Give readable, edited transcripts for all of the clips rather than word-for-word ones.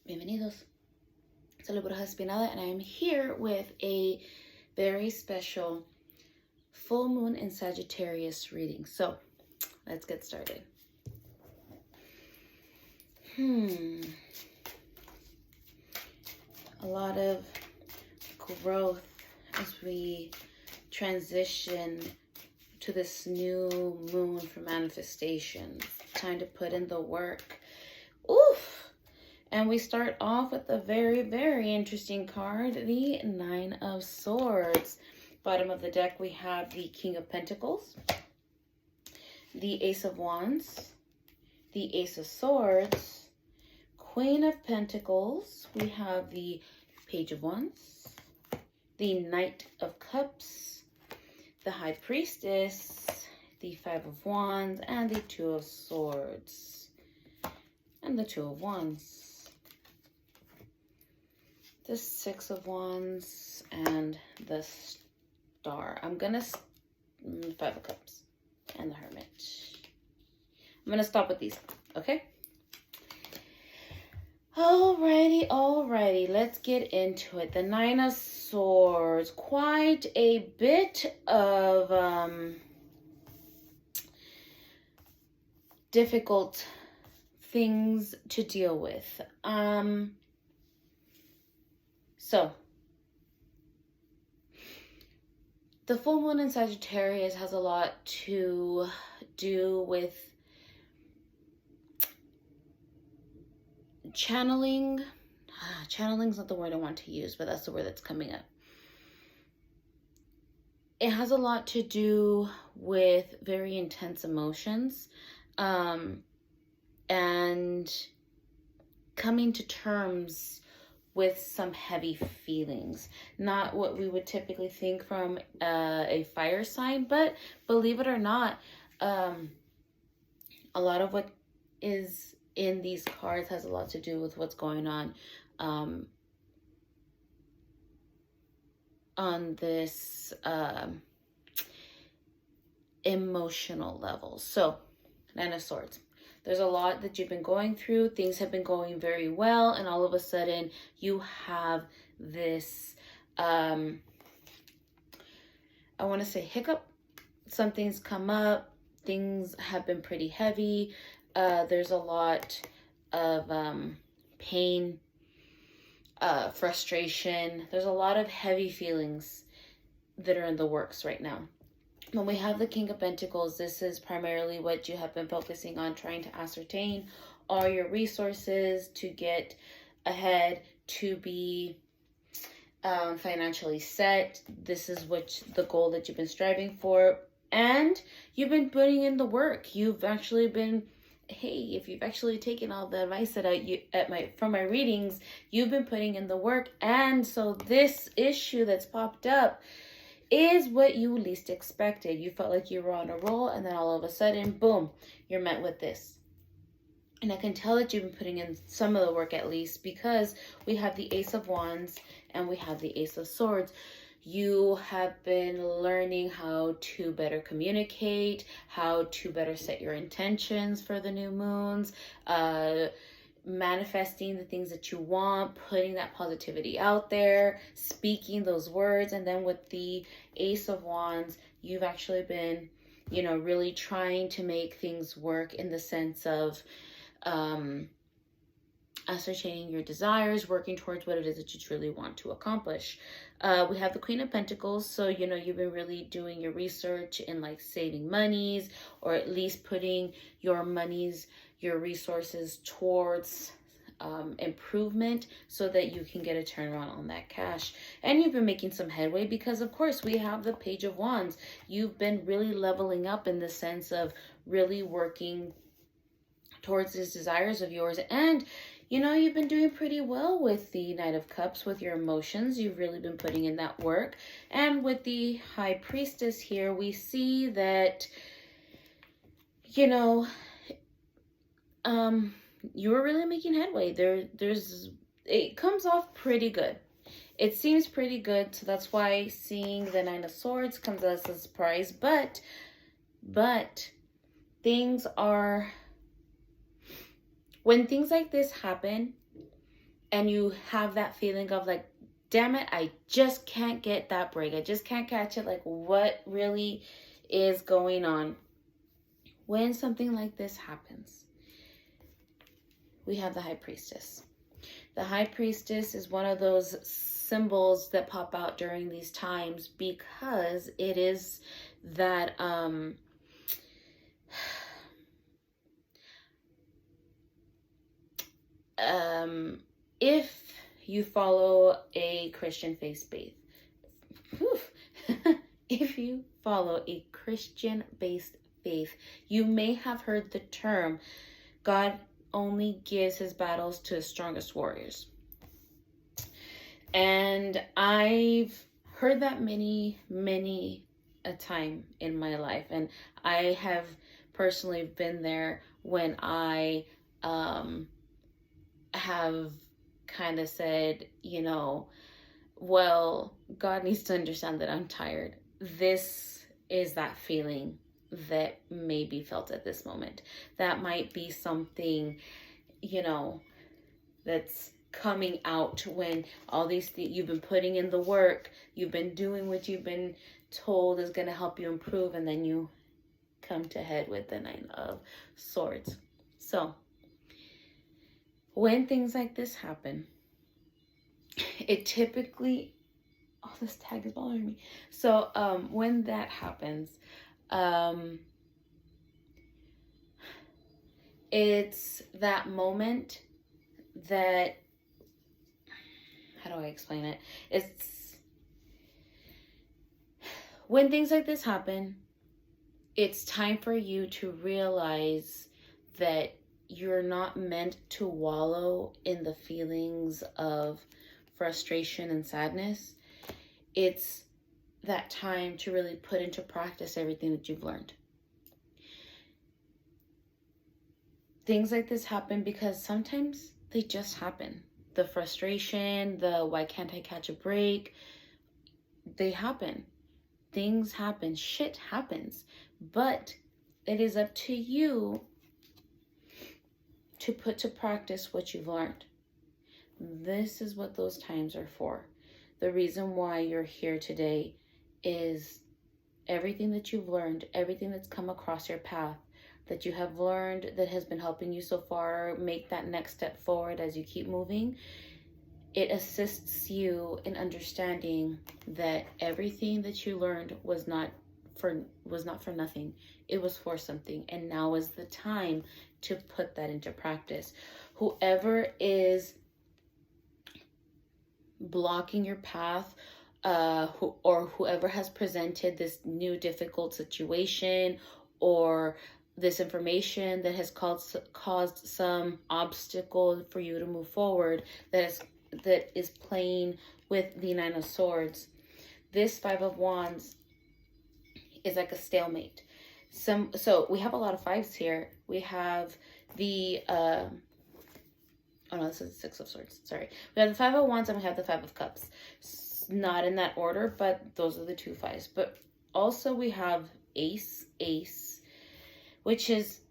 Bienvenidos. Soy la Bruja Espinada, and I am here with a very special full moon in Sagittarius reading. So let's get started. A lot of growth as we transition to this new moon for manifestation. Time to put in the work. Oof! And we start off with a very, very interesting card, the Nine of Swords. Bottom of the deck, we have the King of Pentacles, the Ace of Wands, the Ace of Swords, Queen of Pentacles, we have the Page of Wands, the Knight of Cups, the High Priestess, the Five of Wands, and the Two of Swords, and the Two of Wands. The Six of Wands and the Star. I'm gonna Five of Cups and the Hermit. I'm gonna stop with these, okay? Alrighty, let's get into it. The Nine of Swords, quite a bit of difficult things to deal with. So, the full moon in Sagittarius has a lot to do with channeling. Channeling's not the word I want to use, but that's the word that's coming up. It has a lot to do with very intense emotions, and coming to terms with some heavy feelings. Not what we would typically think from a fire sign, but believe it or not, a lot of what is in these cards has a lot to do with what's going on this emotional level. So, Nine of Swords. There's a lot that you've been going through. Things have been going very well, and all of a sudden you have this, I want to say hiccup. Something's come up. Things have been pretty heavy. There's a lot of pain, frustration. There's a lot of heavy feelings that are in the works right now. When we have the King of Pentacles, this is primarily what you have been focusing on, trying to ascertain all your resources to get ahead, to be financially set. This is the goal that you've been striving for, and you've been putting in the work. You've actually been, hey, if you've actually taken all the advice that from my readings, you've been putting in the work. And so this issue that's popped up is what you least expected. You felt like you were on a roll, and then all of a sudden, boom, you're met with this. And I can tell that you've been putting in some of the work, at least, because we have the Ace of Wands and we have the Ace of Swords. You have been learning how to better communicate, how to better set your intentions for the new moons, manifesting the things that you want, putting that positivity out there, speaking those words. And then with the Ace of Wands, you've actually been, really trying to make things work in the sense of ascertaining your desires, working towards what it is that you truly want to accomplish. We have the Queen of Pentacles, so you've been really doing your research in like saving monies, or at least putting your resources towards improvement so that you can get a turnaround on that cash. And you've been making some headway because, of course, we have the Page of Wands. You've been really leveling up in the sense of really working towards these desires of yours. And you've been doing pretty well with the Knight of Cups, with your emotions. You've really been putting in that work. And with the High Priestess here, we see that, you were really making headway. It comes off pretty good. It seems pretty good, so that's why seeing the Nine of Swords comes as a surprise. But things are, when things like this happen, and you have that feeling of like, damn it, I just can't get that break. I just can't catch it. Like, what really is going on? When something like this happens, we have the High Priestess. The High Priestess is one of those symbols that pop out during these times because it is that if you follow a Christian faith, if you follow a Christian-based faith, you may have heard the term, God only gives his battles to his strongest warriors. And I've heard that many a time in my life. And I have personally been there when I have kind of said, you know, well, God needs to understand that I'm tired. This is that feeling that may be felt at this moment. That might be something, you know, that's coming out when all these things, you've been putting in the work, you've been doing what you've been told is going to help you improve, and then you come to head with the Nine of Swords. So when things like this happen, it typically, oh, this tag is bothering me. So when that happens, it's that moment that, how do I explain it? It's when things like this happen, it's time for you to realize that you're not meant to wallow in the feelings of frustration and sadness. It's that time to really put into practice everything that you've learned. Things like this happen because sometimes they just happen. The frustration, the why can't I catch a break, they happen. Things happen. Shit happens. But it is up to you to put to practice what you've learned. This is what those times are for. The reason why you're here today is everything that you've learned, everything that's come across your path, that you have learned that has been helping you so far make that next step forward as you keep moving. It assists you in understanding that everything that you learned was not for nothing. It was for something, and now is the time to put that into practice. Whoever is blocking your path, or whoever has presented this new difficult situation or this information that has caused some obstacle for you to move forward, that is playing with the Nine of Swords. This Five of Wands is like a stalemate. So we have a lot of fives here. We have the oh no, this is the Six of Swords. Sorry. We have the Five of Wands and we have the Five of Cups. Not in that order, but those are the two fives. But also we have Ace, which is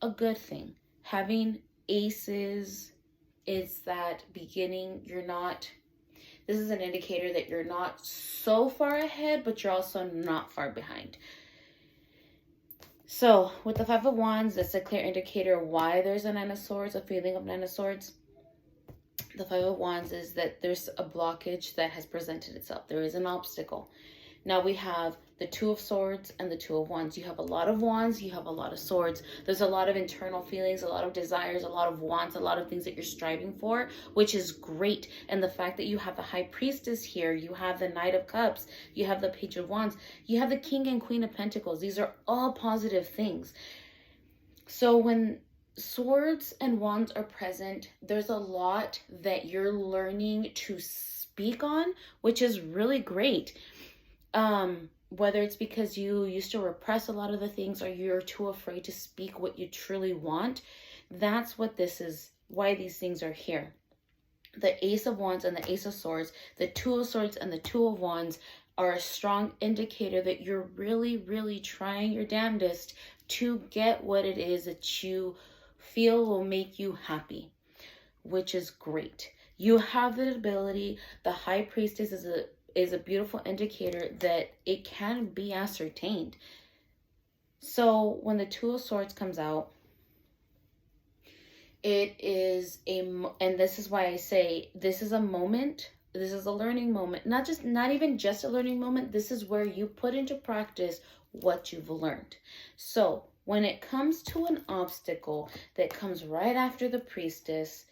a good thing. Having aces is that beginning. This is an indicator that you're not so far ahead, but you're also not far behind. So with the Five of Wands, that's a clear indicator why there's a Nine of Swords, a feeling of Nine of Swords. The Five of Wands is that there's a blockage that has presented itself. There is an obstacle. Now we have the Two of Swords and the Two of Wands. You have a lot of wands, you have a lot of swords. There's a lot of internal feelings, a lot of desires, a lot of wants, a lot of things that you're striving for, which is great. And the fact that you have the High Priestess here, you have the Knight of Cups, you have the Page of Wands, you have the King and Queen of Pentacles. These are all positive things. So when swords and wands are present, there's a lot that you're learning to speak on, which is really great. Whether it's because you used to repress a lot of the things or you're too afraid to speak what you truly want, that's what this is, why these things are here. The Ace of Wands and the Ace of Swords, the Two of Swords and the Two of Wands are a strong indicator that you're really trying your damnedest to get what it is that you feel will make you happy, which is great. You have the ability. The High Priestess is a beautiful indicator that it can be ascertained. So when the Two of Swords comes out, it is and this is why I say this is a moment. This is a learning moment. Not even just a learning moment. This is where you put into practice what you've learned. So when it comes to an obstacle that comes right after the Priestess,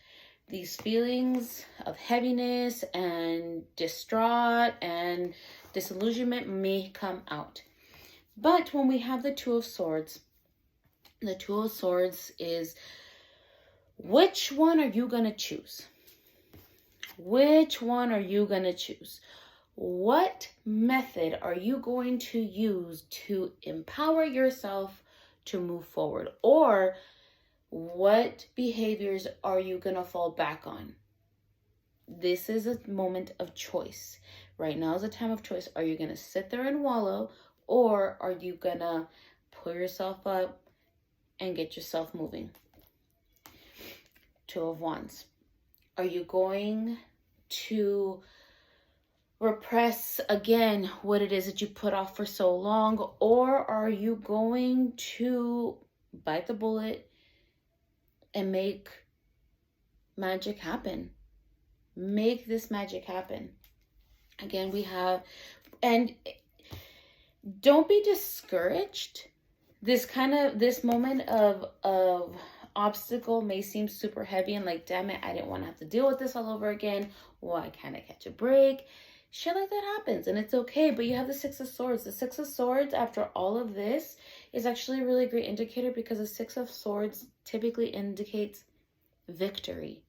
these feelings of heaviness and distraught and disillusionment may come out. But when we have the Two of Swords, the Two of Swords is, which one are you going to choose? Which one are you going to choose? What method are you going to use to empower yourself to move forward? Or what behaviors are you going to fall back on? This is a moment of choice. Right now is a time of choice. Are you going to sit there and wallow, or are you going to pull yourself up and get yourself moving? Two of Wands. Are you going to repress again what it is that you put off for so long, or are you going to bite the bullet and make magic happen? Make this magic happen. Again, we have, and don't be discouraged. This moment of obstacle may seem super heavy and like, damn it, I didn't want to have to deal with this all over again. Why can't I catch a break? Shit like that happens, and it's okay. But you have the Six of Swords. The Six of Swords, after all of this, is actually a really great indicator, because the Six of Swords typically indicates victory,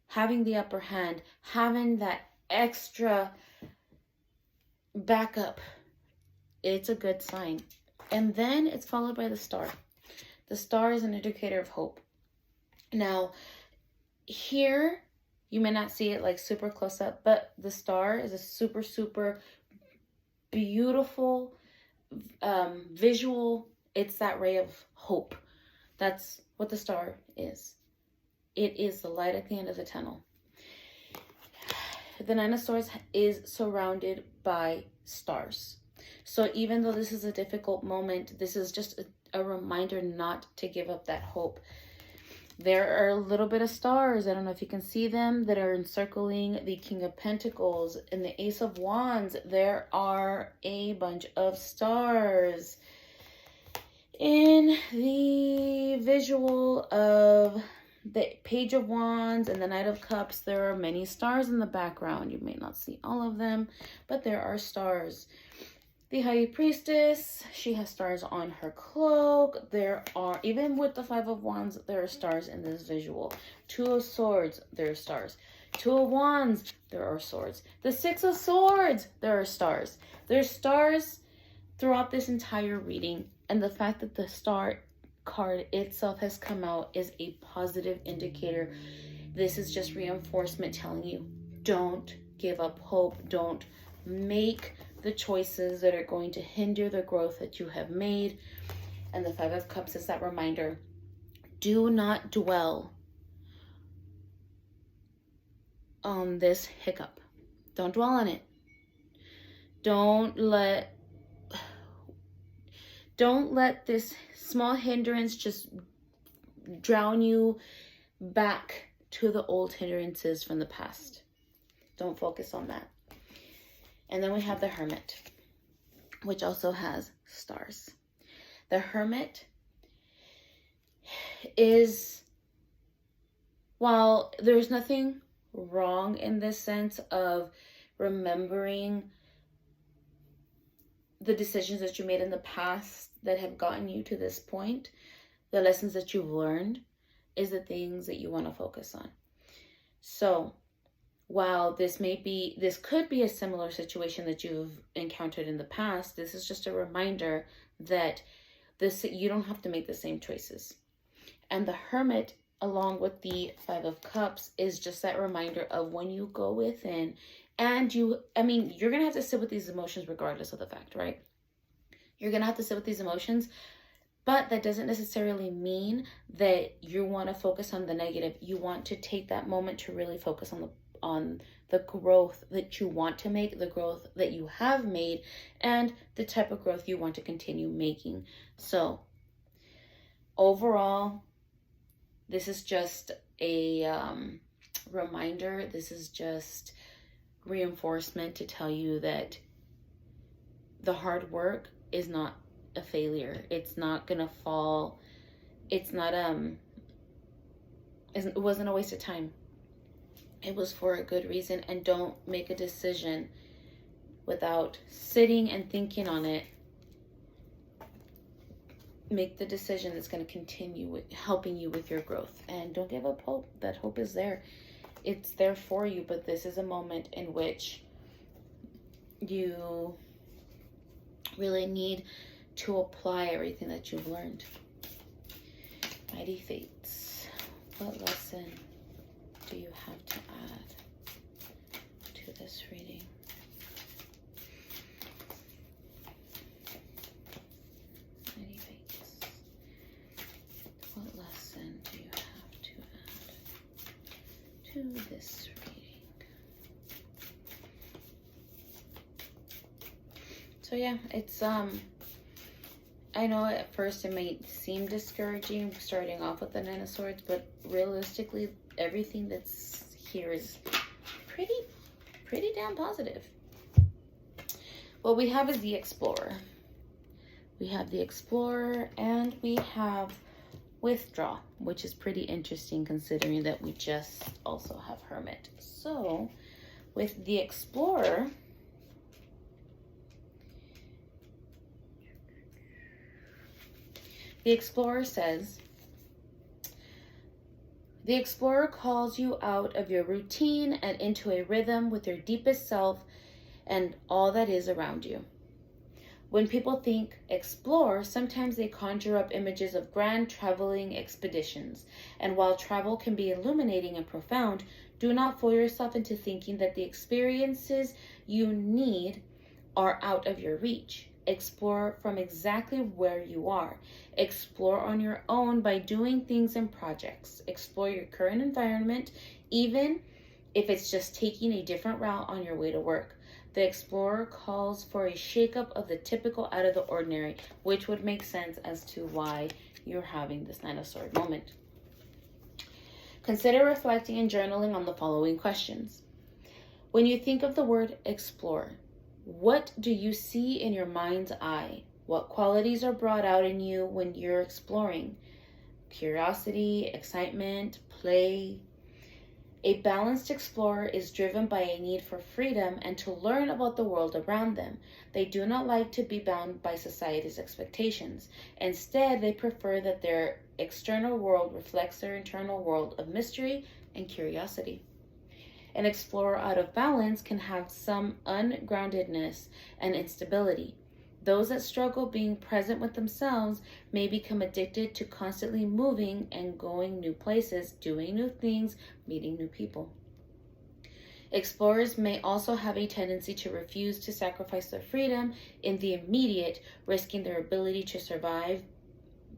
having the upper hand, having that extra backup. It's a good sign. And then it's followed by the Star. The Star is an indicator of hope. Now, here, you may not see it like super close up, but the Star is a super, super beautiful visual. It's that ray of hope. That's what the Star is. It is the light at the end of the tunnel. The Nine of Swords is surrounded by stars. So even though this is a difficult moment, this is just a reminder not to give up that hope. There are a little bit of stars, I don't know if you can see them, that are encircling the King of Pentacles and the Ace of Wands. There are a bunch of stars. In the visual of the Page of Wands and the Knight of Cups, there are many stars in the background. You may not see all of them, but there are stars. The High Priestess, she has stars on her cloak. There are, even with the Five of Wands, there are stars in this visual. Two of Swords, there are stars. Two of Wands, there are swords. The Six of Swords, there are stars. There's stars throughout this entire reading. And the fact that the Star card itself has come out is a positive indicator. This is just reinforcement telling you, don't give up hope. Don't make the choices that are going to hinder the growth that you have made. And the Five of Cups is that reminder. Do not dwell on this hiccup. Don't dwell on it. Don't let this small hindrance just drown you back to the old hindrances from the past. Don't focus on that. And then we have the Hermit, which also has stars. The Hermit is, while there's nothing wrong in this sense of remembering the decisions that you made in the past that have gotten you to this point, the lessons that you've learned is the things that you want to focus on. So while this could be a similar situation that you've encountered in the past, this is just a reminder that you don't have to make the same choices. And the Hermit, along with the Five of Cups, is just that reminder of when you go within and you're going to have to sit with these emotions regardless of the fact, right? You're going to have to sit with these emotions, but that doesn't necessarily mean that you want to focus on the negative. You want to take that moment to really focus on the growth that you want to make, the growth that you have made, and the type of growth you want to continue making. So overall, this is just a reminder. This is just reinforcement to tell you that the hard work is not a failure. It's not gonna fall. It's not it wasn't a waste of time. It was for a good reason. And don't make a decision without sitting and thinking on it. Make the decision that's going to continue with helping you with your growth. And don't give up hope. That hope is there. It's there for you. But this is a moment in which you really need to apply everything that you've learned. Mighty Fates, what lesson do you have to add to this reading? Mighty Fates, what lesson do you have to add to this reading? So yeah, it's I know at first it may seem discouraging starting off with the Nine of Swords, but realistically, everything that's here is pretty damn positive. What we have is the Explorer. We have the Explorer and we have Withdraw, which is pretty interesting considering that we just also have Hermit. So with the Explorer, the Explorer says, the Explorer calls you out of your routine and into a rhythm with your deepest self and all that is around you. When people think explore, sometimes they conjure up images of grand traveling expeditions. And while travel can be illuminating and profound, do not fool yourself into thinking that the experiences you need are out of your reach. Explore from exactly where you are. Explore on your own by doing things and projects. Explore your current environment, even if it's just taking a different route on your way to work. The Explorer calls for a shakeup of the typical out of the ordinary, which would make sense as to why you're having this Nine of Swords moment. Consider reflecting and journaling on the following questions. When you think of the word explore, what do you see in your mind's eye? What qualities are brought out in you when you're exploring? Curiosity, excitement, play. A balanced explorer is driven by a need for freedom and to learn about the world around them. They do not like to be bound by society's expectations. Instead, they prefer that their external world reflects their internal world of mystery and curiosity. An explorer out of balance can have some ungroundedness and instability. Those that struggle being present with themselves may become addicted to constantly moving and going new places, doing new things, meeting new people. Explorers may also have a tendency to refuse to sacrifice their freedom in the immediate, risking their ability to survive,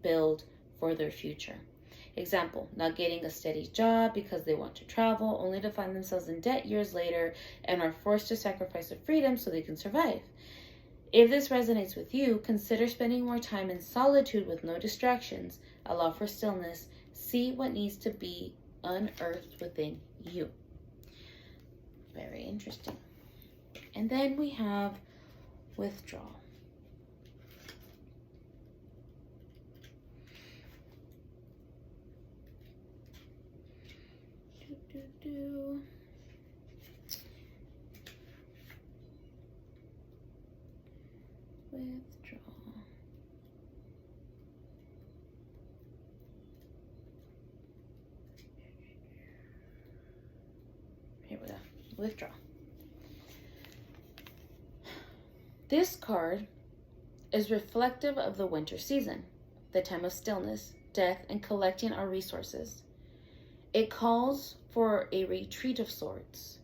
build for their future. Example, not getting a steady job because they want to travel, only to find themselves in debt years later and are forced to sacrifice their freedom so they can survive. If this resonates with you, consider spending more time in solitude with no distractions. Allow for stillness. See what needs to be unearthed within you. Very interesting. And then we have Withdraw. Withdraw. Here we go. Withdraw. This card is reflective of the winter season, the time of stillness, death, and collecting our resources. It calls for a retreat of sorts.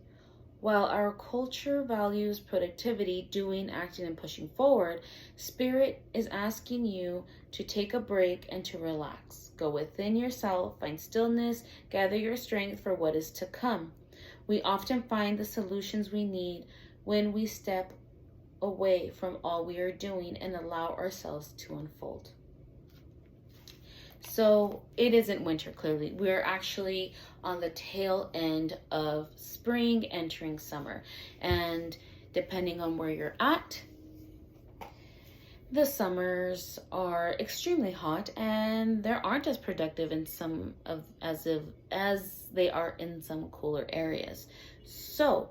While our culture values productivity, doing, acting, and pushing forward, Spirit is asking you to take a break and to relax. Go within yourself, find stillness, gather your strength for what is to come. We often find the solutions we need when we step away from all we are doing and allow ourselves to unfold. So it isn't winter, clearly. We're actually on the tail end of spring, entering summer. And depending on where you're at, the summers are extremely hot and they aren't as productive in some of as they are in some cooler areas. So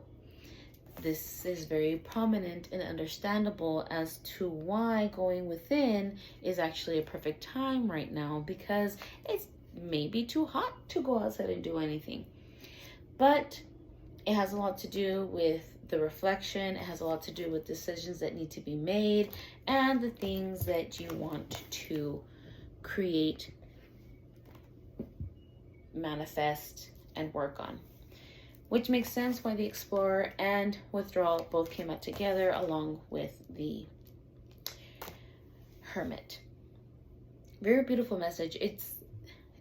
this is very prominent and understandable as to why going within is actually a perfect time right now, because it's maybe too hot to go outside and do anything. But it has a lot to do with the reflection. It has a lot to do with decisions that need to be made and the things that you want to create, manifest, and work on. Which makes sense why the Explorer and Withdrawal both came out together along with the Hermit. Very beautiful message.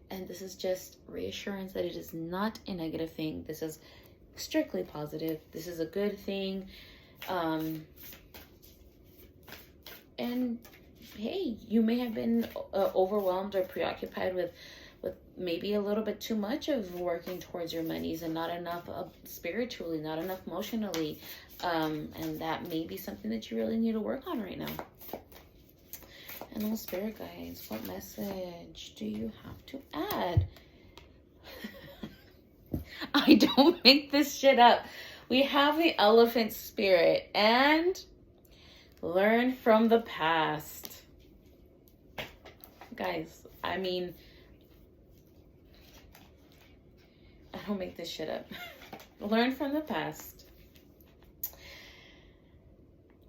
And this is just reassurance that it is not a negative thing. This is strictly positive. This is a good thing. And hey, you may have been overwhelmed or preoccupied with maybe a little bit too much of working towards your monies and not enough spiritually, not enough emotionally. And that may be something that you really need to work on right now. And all spirit guides, what message do you have to add? I don't make this shit up. We have the elephant spirit and learn from the past. Guys, I mean, I don't make this shit up. Learn from the past.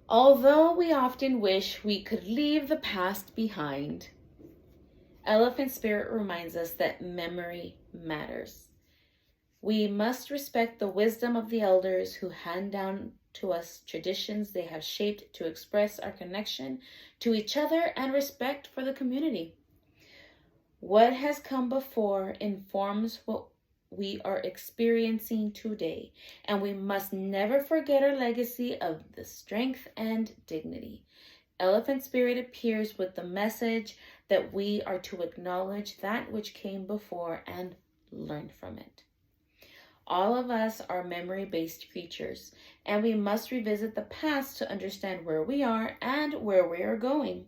Although we often wish we could leave the past behind, Elephant Spirit reminds us that memory matters. We must respect the wisdom of the elders who hand down to us traditions they have shaped to express our connection to each other and respect for the community. What has come before informs what we are experiencing today, and we must never forget our legacy of the strength and dignity. Elephant Spirit appears with the message that we are to acknowledge that which came before and learn from it. All of us are memory-based creatures, and we must revisit the past to understand where we are and where we are going.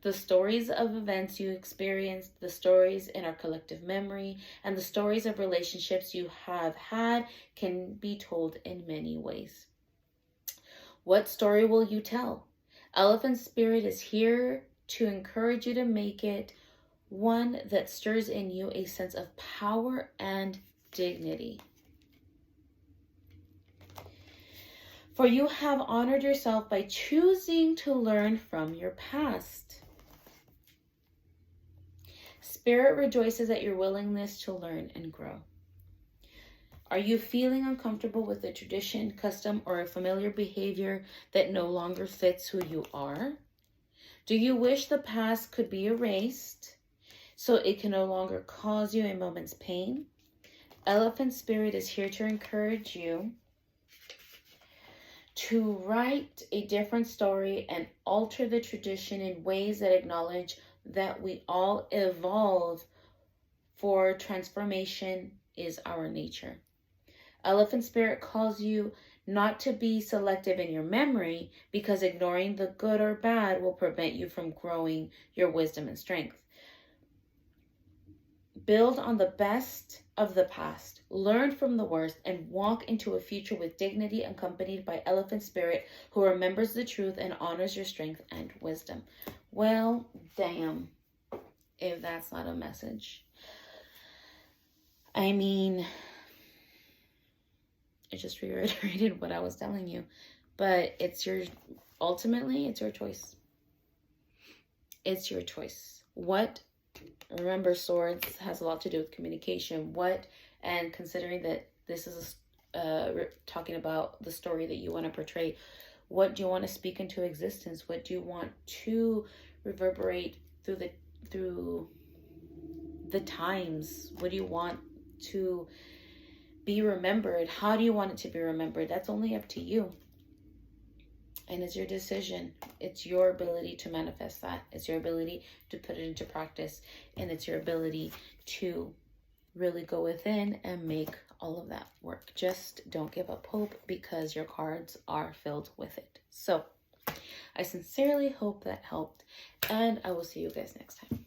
The stories of events you experienced, the stories in our collective memory, and the stories of relationships you have had can be told in many ways. What story will you tell? Elephant Spirit is here to encourage you to make it one that stirs in you a sense of power and dignity. For you have honored yourself by choosing to learn from your past. Spirit rejoices at your willingness to learn and grow. Are you feeling uncomfortable with a tradition, custom, or a familiar behavior that no longer fits who you are? Do you wish the past could be erased so it can no longer cause you a moment's pain? Elephant Spirit is here to encourage you to write a different story and alter the tradition in ways that acknowledge that we all evolve, for transformation is our nature. Elephant Spirit calls you not to be selective in your memory, because ignoring the good or bad will prevent you from growing your wisdom and strength. Build on the best of the past, learn from the worst, and walk into a future with dignity, accompanied by Elephant Spirit, who remembers the truth and honors your strength and wisdom. Well, damn, if that's not a message. I mean, it just reiterated what I was telling you, but ultimately, it's your choice. It's your choice. Remember, swords has a lot to do with communication. And considering that this is talking about the story that you want to portray, what do you want to speak into existence? What do you want to reverberate through the times? What do you want to be remembered. How do you want it to be remembered? That's only up to you. And it's your decision. It's your ability to manifest that. It's your ability to put it into practice. And it's your ability to really go within and make all of that work. Just don't give up hope, because your cards are filled with it. So I sincerely hope that helped, and I will see you guys next time.